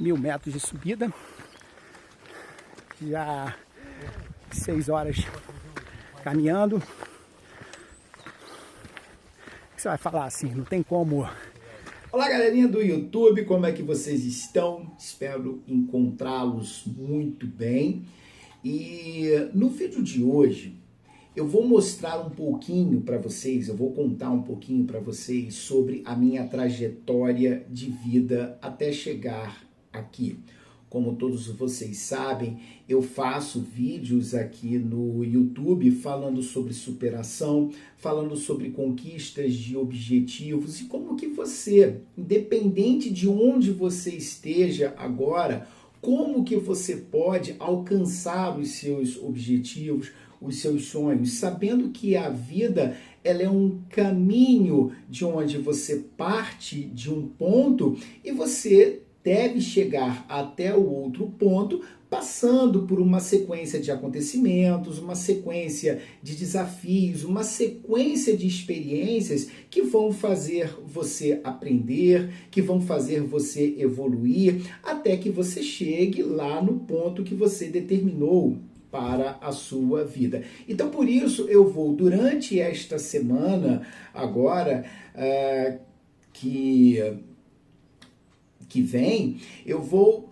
1.000 metros de subida, já 6 horas caminhando. O que você vai falar assim? Não tem como. Olá, galerinha do YouTube, como é que vocês estão? Espero encontrá-los muito bem. E no vídeo de hoje eu vou mostrar um pouquinho para vocês, eu vou contar um pouquinho para vocês sobre a minha trajetória de vida até chegar aqui. Como todos vocês sabem, eu faço vídeos aqui no YouTube falando sobre superação, falando sobre conquistas de objetivos e como que você, independente de onde você esteja agora, como que você pode alcançar os seus objetivos, os seus sonhos, sabendo que a vida ela é um caminho de onde você parte de um ponto e você deve chegar até o outro ponto, passando por uma sequência de acontecimentos, uma sequência de desafios, uma sequência de experiências que vão fazer você aprender, que vão fazer você evoluir, até que você chegue lá no ponto que você determinou para a sua vida. Então, por isso, eu vou, durante esta semana, agora, que vem, eu vou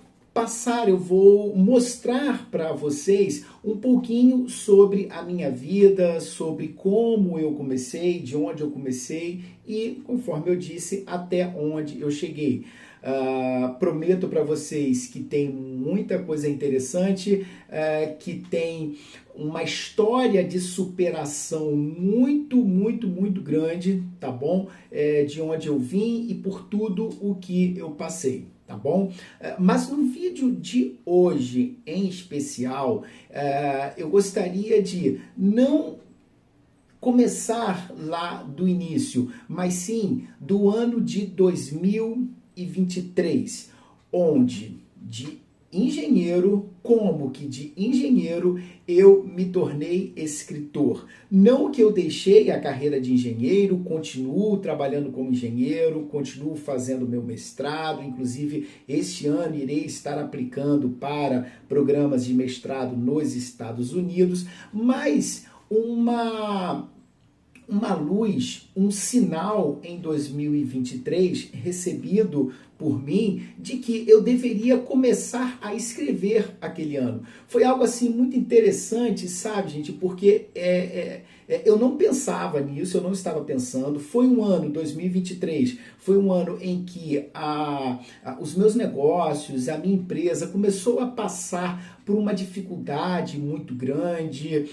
mostrar para vocês um pouquinho sobre a minha vida, sobre como eu comecei, de onde eu comecei e, conforme eu disse, até onde eu cheguei. Prometo para vocês que tem muita coisa interessante, que tem uma história de superação muito grande, tá bom? De onde eu vim e por tudo o que eu passei, tá bom? Mas no vídeo de hoje, em especial, eu gostaria de não começar lá do início, mas sim do ano de 2023, onde de engenheiro, eu me tornei escritor. Não que eu deixei a carreira de engenheiro, continuo trabalhando como engenheiro, continuo fazendo meu mestrado, inclusive este ano irei estar aplicando para programas de mestrado nos Estados Unidos, mas uma luz, um sinal em 2023 recebido por mim de que eu deveria começar a escrever aquele ano. Foi algo assim muito interessante, sabe, gente? Porque eu não pensava nisso, eu não estava pensando. Foi um ano, 2023, foi um ano em que os meus negócios, a minha empresa começou a passar por uma dificuldade muito grande.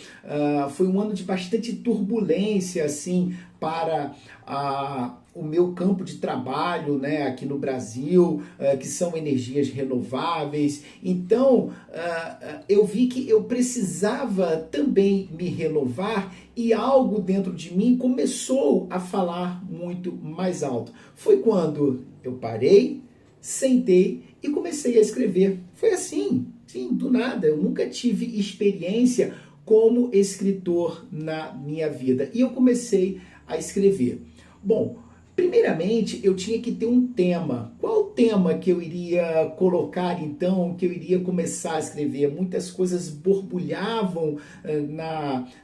Foi um ano de bastante turbulência, assim, para o meu campo de trabalho, né, aqui no Brasil, que são energias renováveis. Então, eu vi que eu precisava também me renovar e algo dentro de mim começou a falar muito mais alto. Foi quando eu parei, sentei e comecei a escrever. Foi assim, sim, do nada. Eu nunca tive experiência como escritor na minha vida. E eu comecei a escrever. Bom, primeiramente eu tinha que ter um tema. Qual o tema que eu iria colocar então, que eu iria começar a escrever? Muitas coisas borbulhavam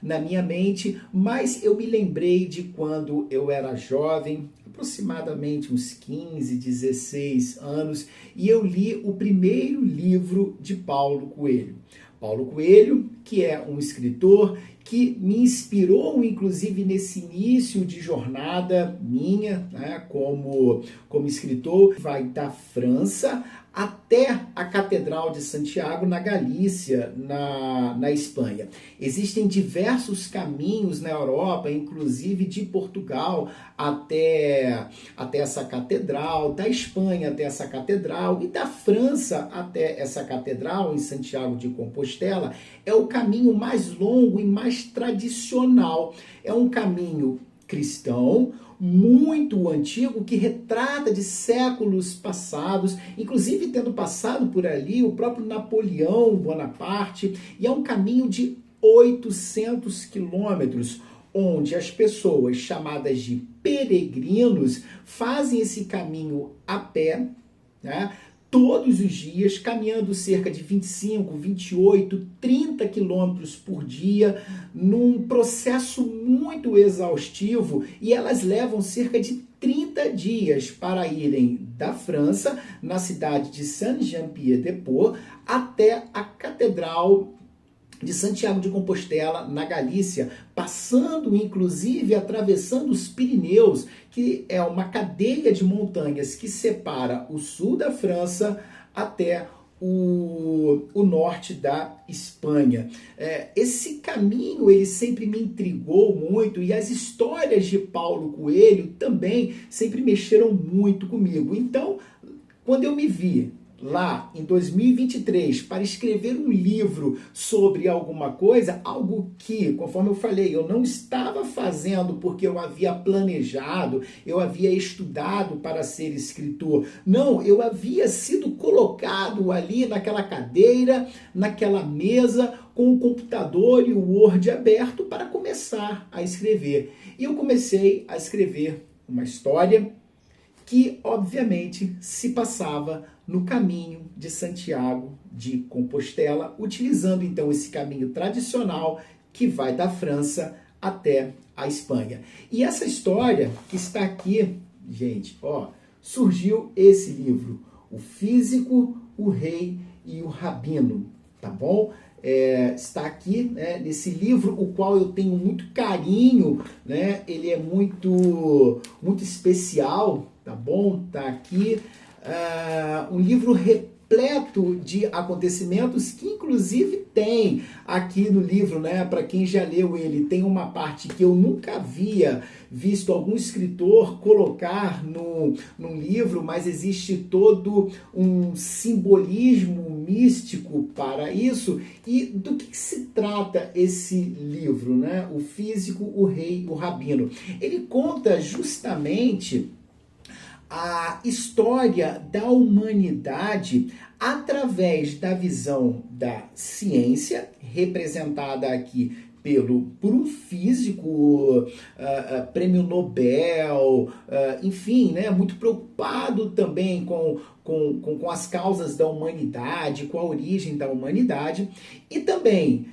na minha mente, mas eu me lembrei de quando eu era jovem, aproximadamente uns 15, 16 anos, e eu li o primeiro livro de Paulo Coelho. Paulo Coelho, que é um escritor que me inspirou, inclusive, nesse início de jornada minha, né, como escritor. Vai da França até a Catedral de Santiago, na Galícia, na Espanha. Existem diversos caminhos na Europa, inclusive de Portugal até essa catedral, da Espanha até essa catedral e da França até essa catedral em Santiago de Compostela. É o caminho mais longo e mais tradicional. É um caminho cristão, muito antigo, que retrata de séculos passados, inclusive tendo passado por ali o próprio Napoleão Bonaparte, e é um caminho de 800 quilômetros, onde as pessoas chamadas de peregrinos fazem esse caminho a pé, né? todos os dias, caminhando cerca de 25, 28, 30 quilômetros por dia, num processo muito exaustivo, e elas levam cerca de 30 dias para irem da França, na cidade de Saint-Jean-Pied-de-Port, até a Catedral de Santiago de Compostela, na Galícia, passando, inclusive, atravessando os Pirineus, que é uma cadeia de montanhas que separa o sul da França até o norte da Espanha. Esse caminho, ele sempre me intrigou muito, e as histórias de Paulo Coelho também sempre mexeram muito comigo. Então, quando eu me vi lá em 2023 para escrever um livro sobre alguma coisa, algo que, conforme eu falei, eu não estava fazendo porque eu havia planejado, eu havia estudado para ser escritor. Não, eu havia sido colocado ali naquela cadeira, naquela mesa, com o computador e o Word aberto para começar a escrever. E eu comecei a escrever uma história que, obviamente, se passava no caminho de Santiago de Compostela, utilizando então esse caminho tradicional que vai da França até a Espanha. E essa história que está aqui, gente, ó, surgiu esse livro, O Físico, o Rei e o Rabino, tá bom? Está aqui, né, nesse livro, o qual eu tenho muito carinho, né? Ele é muito especial, tá bom? Tá aqui um livro repleto de acontecimentos que, inclusive, tem aqui no livro, né? Para quem já leu ele, tem uma parte que eu nunca havia visto algum escritor colocar num livro, mas existe todo um simbolismo místico para isso. E do que se trata esse livro, né? O Físico, o Rei, o Rabino. Ele conta justamente a história da humanidade através da visão da ciência, representada aqui por um físico, prêmio Nobel, enfim, né, muito preocupado também com as causas da humanidade, com a origem da humanidade, e também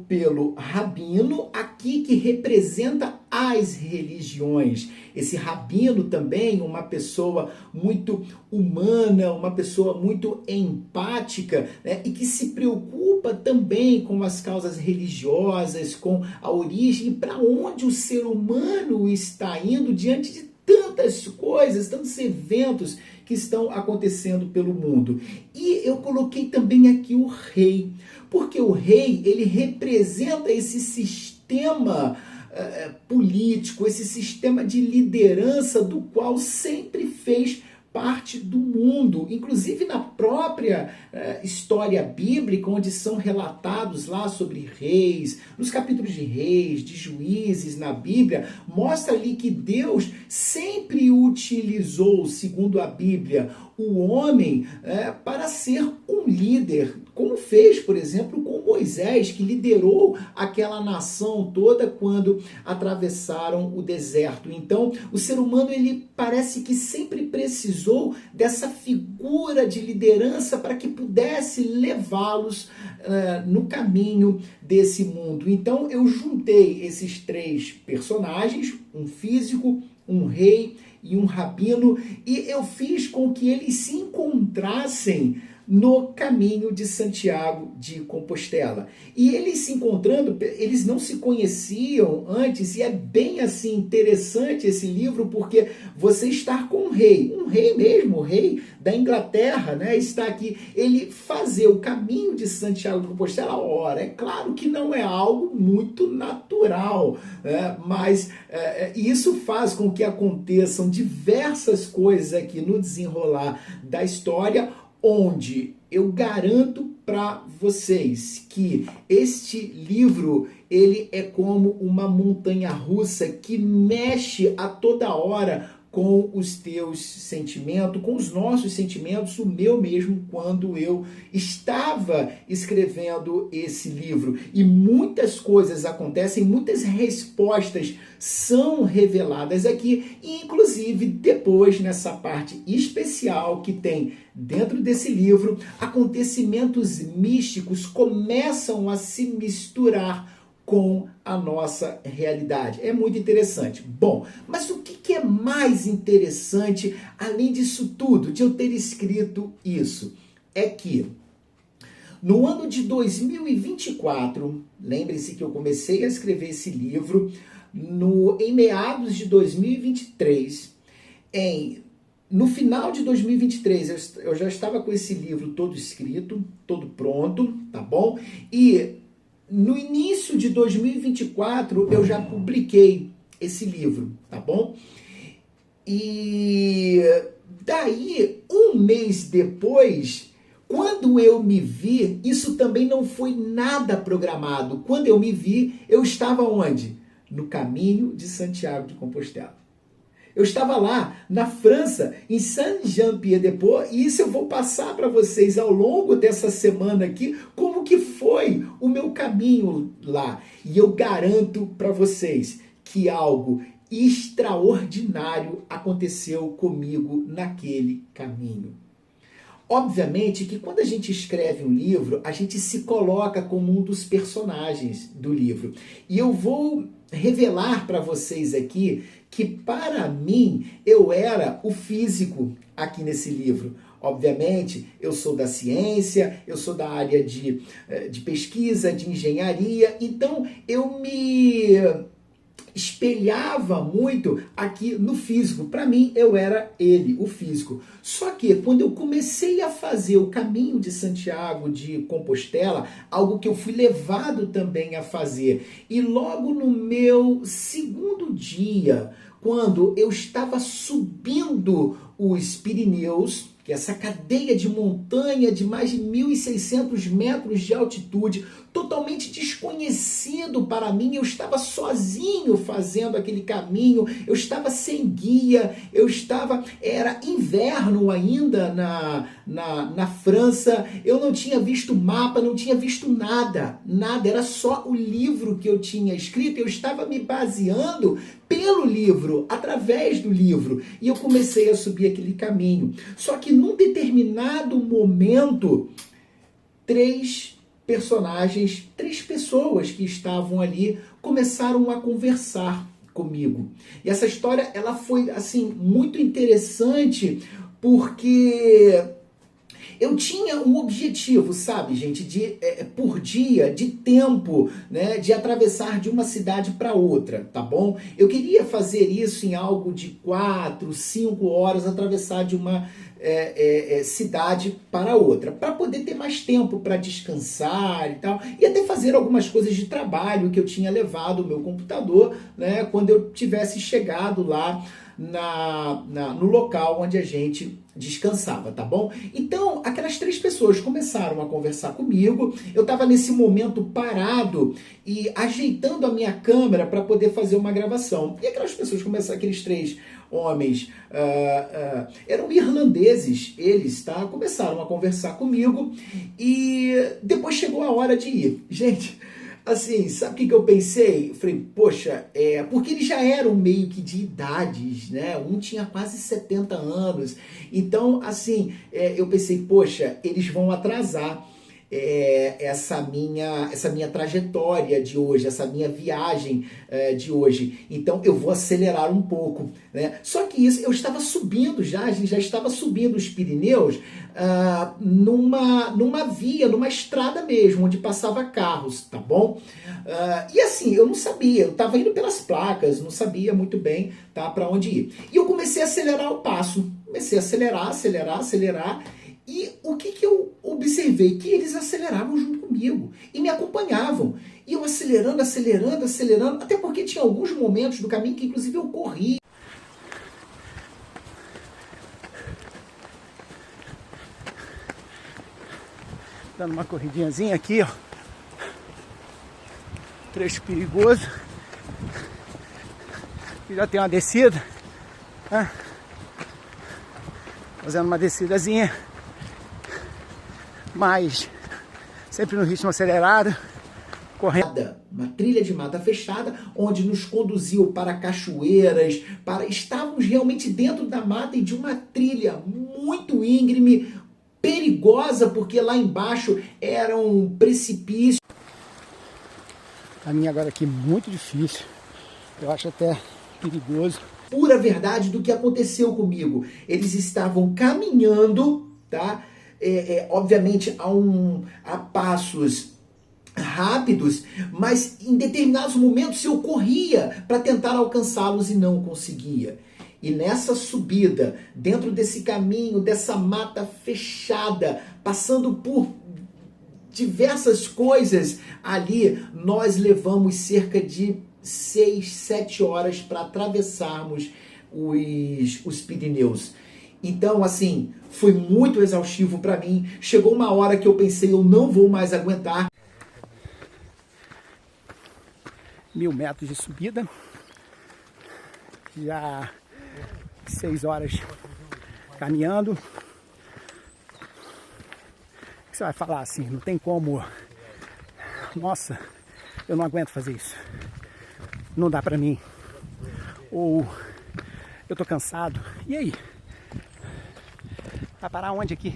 pelo rabino aqui, que representa as religiões. Esse rabino também, uma pessoa muito humana, uma pessoa muito empática, né, e que se preocupa também com as causas religiosas, com a origem, para onde o ser humano está indo diante de tantas coisas, tantos eventos que estão acontecendo pelo mundo. E eu coloquei também aqui o rei, porque o rei, ele representa esse sistema político, esse sistema de liderança do qual sempre fez parte do mundo, inclusive na própria história bíblica, onde são relatados lá sobre reis, nos capítulos de reis, de juízes na Bíblia, mostra ali que Deus sempre utilizou, segundo a Bíblia, o homem para ser um líder, como fez, por exemplo, com Moisés, que liderou aquela nação toda quando atravessaram o deserto. Então, o ser humano, ele parece que sempre precisou dessa figura de liderança para que pudesse levá-los no caminho desse mundo. Então, eu juntei esses três personagens, um físico, um rei e um rabino, e eu fiz com que eles se encontrassem no caminho de Santiago de Compostela. E eles se encontrando, eles não se conheciam antes, e é bem assim interessante esse livro, porque você está com um rei mesmo, o rei da Inglaterra, né, está aqui, ele fazer o caminho de Santiago de Compostela. Ora, é claro que não é algo muito natural, né, mas isso faz com que aconteçam diversas coisas aqui no desenrolar da história, onde eu garanto para vocês que este livro, ele é como uma montanha-russa que mexe a toda hora com os teus sentimentos, com os nossos sentimentos, o meu mesmo, quando eu estava escrevendo esse livro. E muitas coisas acontecem, muitas respostas são reveladas aqui, inclusive depois nessa parte especial que tem dentro desse livro, acontecimentos místicos começam a se misturar com a nossa realidade. É muito interessante. Bom, mas o que é mais interessante, além disso tudo, de eu ter escrito isso, é que no ano de 2024, lembre-se que eu comecei a escrever esse livro em meados de 2023, no final de 2023, eu já estava com esse livro todo escrito, todo pronto, tá bom? E no início de 2024, eu já publiquei esse livro, tá bom? E daí, um mês depois, quando eu me vi, isso também não foi nada programado. Quando eu me vi, eu estava onde? No caminho de Santiago de Compostela. Eu estava lá, na França, em Saint-Jean-Pied-de-Port, e isso eu vou passar para vocês ao longo dessa semana aqui, como que foi o meu caminho lá. E eu garanto para vocês que algo extraordinário aconteceu comigo naquele caminho. Obviamente que quando a gente escreve um livro, a gente se coloca como um dos personagens do livro. E eu vou revelar para vocês aqui que, para mim, eu era o físico aqui nesse livro. Obviamente, eu sou da ciência, eu sou da área de pesquisa, de engenharia, então eu me espelhava muito aqui no físico. Para mim, eu era ele, o físico. Só que quando eu comecei a fazer o caminho de Santiago de Compostela, algo que eu fui levado também a fazer, e logo no meu segundo dia, quando eu estava subindo os Pirineus, que é essa cadeia de montanha de mais de 1.600 metros de altitude, totalmente desconhecido para mim, eu estava sozinho fazendo aquele caminho, eu estava sem guia, era inverno ainda na França, eu não tinha visto mapa, não tinha visto nada, era só o livro que eu tinha escrito, eu estava me baseando pelo livro, através do livro, e eu comecei a subir aquele caminho. Só que num determinado momento, três pessoas que estavam ali começaram a conversar comigo. E essa história, ela foi assim muito interessante, porque eu tinha um objetivo, sabe, gente, por dia, de tempo, né, de atravessar de uma cidade para outra, tá bom? Eu queria fazer isso em algo de 4, 5 horas, atravessar de uma cidade para outra, para poder ter mais tempo para descansar e tal, e até fazer algumas coisas de trabalho que eu tinha levado o meu computador, né, quando eu tivesse chegado lá no local onde a gente descansava, tá bom? Então, aquelas três pessoas começaram a conversar comigo, eu estava nesse momento parado e ajeitando a minha câmera para poder fazer uma gravação. E aquelas pessoas começaram, aqueles três homens, eram irlandeses, eles, tá? Começaram a conversar comigo e depois chegou a hora de ir. Gente, assim, sabe o que eu pensei? Eu falei, poxa, porque eles já eram meio que de idades, né? Um tinha quase 70 anos. Então, assim, eu pensei, poxa, eles vão atrasar essa minha trajetória de hoje, essa minha viagem de hoje. Então, eu vou acelerar um pouco, né? Só que isso, eu estava subindo a gente já estava subindo os Pirineus numa via, numa estrada mesmo, onde passava carros, tá bom? E assim, eu não sabia, eu estava indo pelas placas, não sabia muito bem, tá, para onde ir. E eu comecei a acelerar o passo, comecei a acelerar, e o que eu observei? Que eles aceleravam junto comigo e me acompanhavam. E eu acelerando, até porque tinha alguns momentos do caminho que inclusive eu corri. Dando uma corridinhazinha aqui, ó. Trecho perigoso. E já tem uma descida, né? fazendo uma descidazinha, mas sempre no ritmo acelerado, correndo. Uma trilha de mata fechada, onde nos conduziu para cachoeiras, estávamos realmente dentro da mata e de uma trilha muito íngreme, perigosa, porque lá embaixo era um precipício. A minha agora aqui muito difícil, eu acho até perigoso. Pura verdade do que aconteceu comigo. Eles estavam caminhando, tá? Obviamente a passos rápidos, mas em determinados momentos eu corria para tentar alcançá-los e não conseguia. E nessa subida, dentro desse caminho, dessa mata fechada, passando por diversas coisas ali, nós levamos cerca de 6, 7 horas para atravessarmos os Pirineus. Então, assim, foi muito exaustivo para mim. Chegou uma hora que eu pensei, eu não vou mais aguentar. 1000 metros de subida, já 6 horas caminhando. O que você vai falar assim? Não tem como. Nossa, eu não aguento fazer isso. Não dá pra mim. Ou eu tô cansado. E aí? Vai parar onde aqui?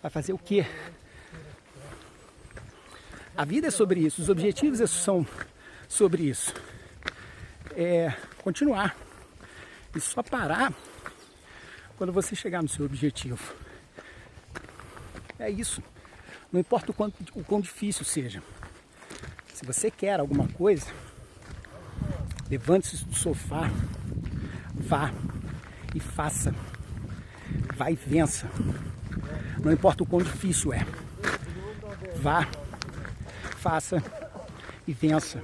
Vai fazer o quê? A vida é sobre isso, os objetivos são sobre isso. É continuar. E só parar quando você chegar no seu objetivo. É isso. Não importa o quão difícil seja. Se você quer alguma coisa, levante-se do sofá, vá e faça. Vá e vença. Não importa o quão difícil é. Vá, faça e vença.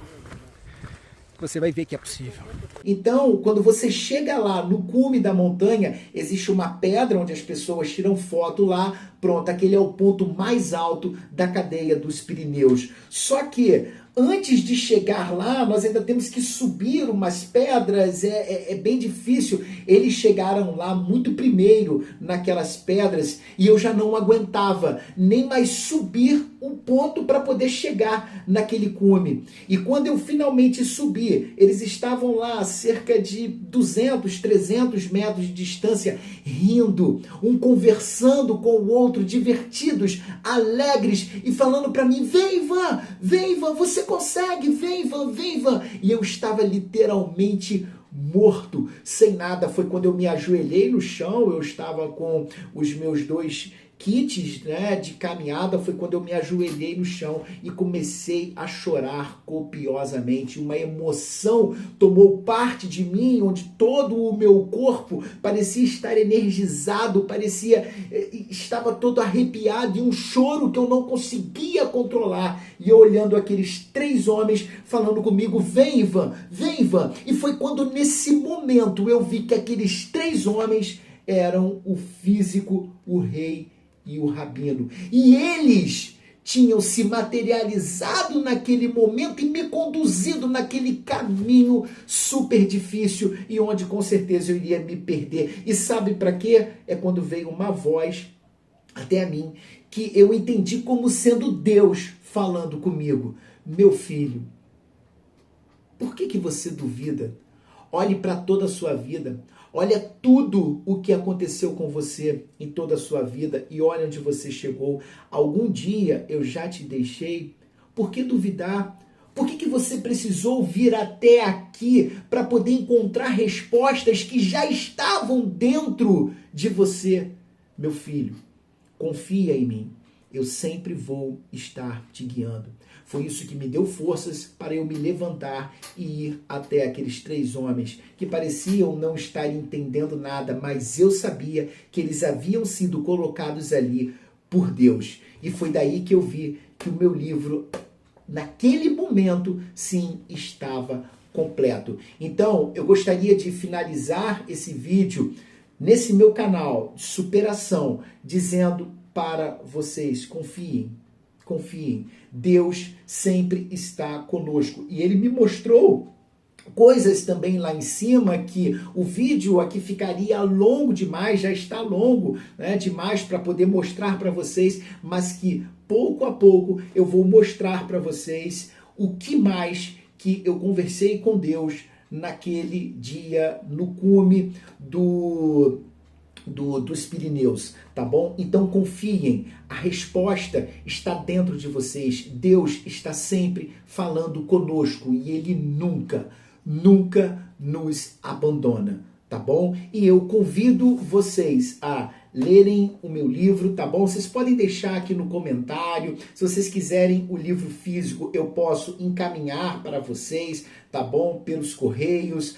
Você vai ver que é possível. Então, quando você chega lá no cume da montanha, existe uma pedra onde as pessoas tiram foto lá. Pronto, aquele é o ponto mais alto da cadeia dos Pirineus. Só que antes de chegar lá, nós ainda temos que subir umas pedras, é bem difícil. Eles chegaram lá muito primeiro naquelas pedras e eu já não aguentava nem mais subir um ponto para poder chegar naquele cume. E quando eu finalmente subi, eles estavam lá a cerca de 200, 300 metros de distância, rindo, um conversando com o outro, divertidos, alegres e falando para mim, vem Ivan, você consegue, vem Ivan. E eu estava literalmente morto, sem nada. Foi quando eu me ajoelhei no chão, eu estava com os meus 2 kits, né, de caminhada, foi quando eu me ajoelhei no chão e comecei a chorar copiosamente. Uma emoção tomou parte de mim, onde todo o meu corpo parecia estar energizado, estava todo arrepiado, e um choro que eu não conseguia controlar. E eu olhando aqueles 3 homens falando comigo, vem Ivan. E foi quando nesse momento eu vi que aqueles 3 homens eram o físico, o rei e o rabino. E eles tinham se materializado naquele momento e me conduzido naquele caminho super difícil e onde com certeza eu iria me perder. E sabe para quê? É quando veio uma voz até a mim que eu entendi como sendo Deus falando comigo. Meu filho, por que você duvida? Olhe para toda a sua vida. Olha tudo o que aconteceu com você em toda a sua vida e olha onde você chegou. Algum dia eu já te deixei. Por que duvidar? Por que você precisou vir até aqui para poder encontrar respostas que já estavam dentro de você? Meu filho, confia em mim. Eu sempre vou estar te guiando. Foi isso que me deu forças para eu me levantar e ir até aqueles 3 homens que pareciam não estar entendendo nada, mas eu sabia que eles haviam sido colocados ali por Deus. E foi daí que eu vi que o meu livro, naquele momento, sim, estava completo. Então, eu gostaria de finalizar esse vídeo nesse meu canal de superação, dizendo para vocês, confiem. Deus sempre está conosco. E Ele me mostrou coisas também lá em cima que o vídeo aqui ficaria longo demais, já está longo, né, demais para poder mostrar para vocês, mas que pouco a pouco eu vou mostrar para vocês o que mais que eu conversei com Deus naquele dia no cume dos Pirineus, tá bom? Então confiem, a resposta está dentro de vocês. Deus está sempre falando conosco e Ele nunca nos abandona, tá bom? E eu convido vocês a lerem o meu livro, tá bom? Vocês podem deixar aqui no comentário. Se vocês quiserem o livro físico, eu posso encaminhar para vocês, tá bom? Pelos correios,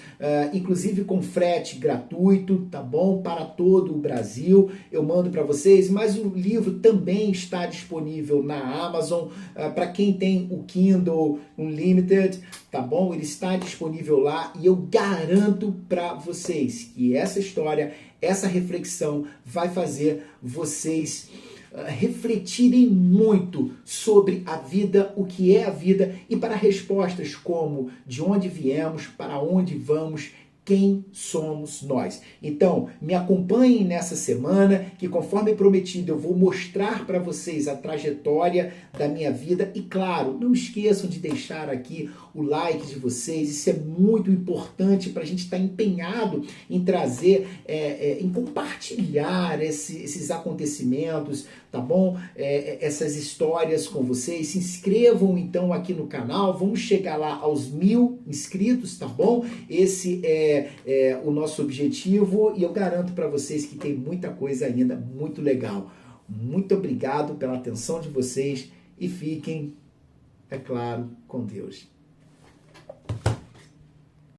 inclusive com frete gratuito, tá bom? Para todo o Brasil, eu mando para vocês. Mas o livro também está disponível na Amazon, para quem tem o Kindle Unlimited, tá bom? Ele está disponível lá e eu garanto para vocês que essa história, essa reflexão vai fazer vocês refletirem muito sobre a vida, o que é a vida, e para respostas como de onde viemos, para onde vamos, quem somos nós. Então, me acompanhem nessa semana, que conforme prometido eu vou mostrar para vocês a trajetória da minha vida. E claro, não esqueçam de deixar aqui o like de vocês, isso é muito importante para a gente estar empenhado em trazer, em compartilhar esses acontecimentos, tá bom? Essas histórias com vocês. Se inscrevam então aqui no canal, vamos chegar lá aos 1000 inscritos, tá bom? Esse é o nosso objetivo e eu garanto para vocês que tem muita coisa ainda muito legal. Muito obrigado pela atenção de vocês e fiquem, é claro, com Deus.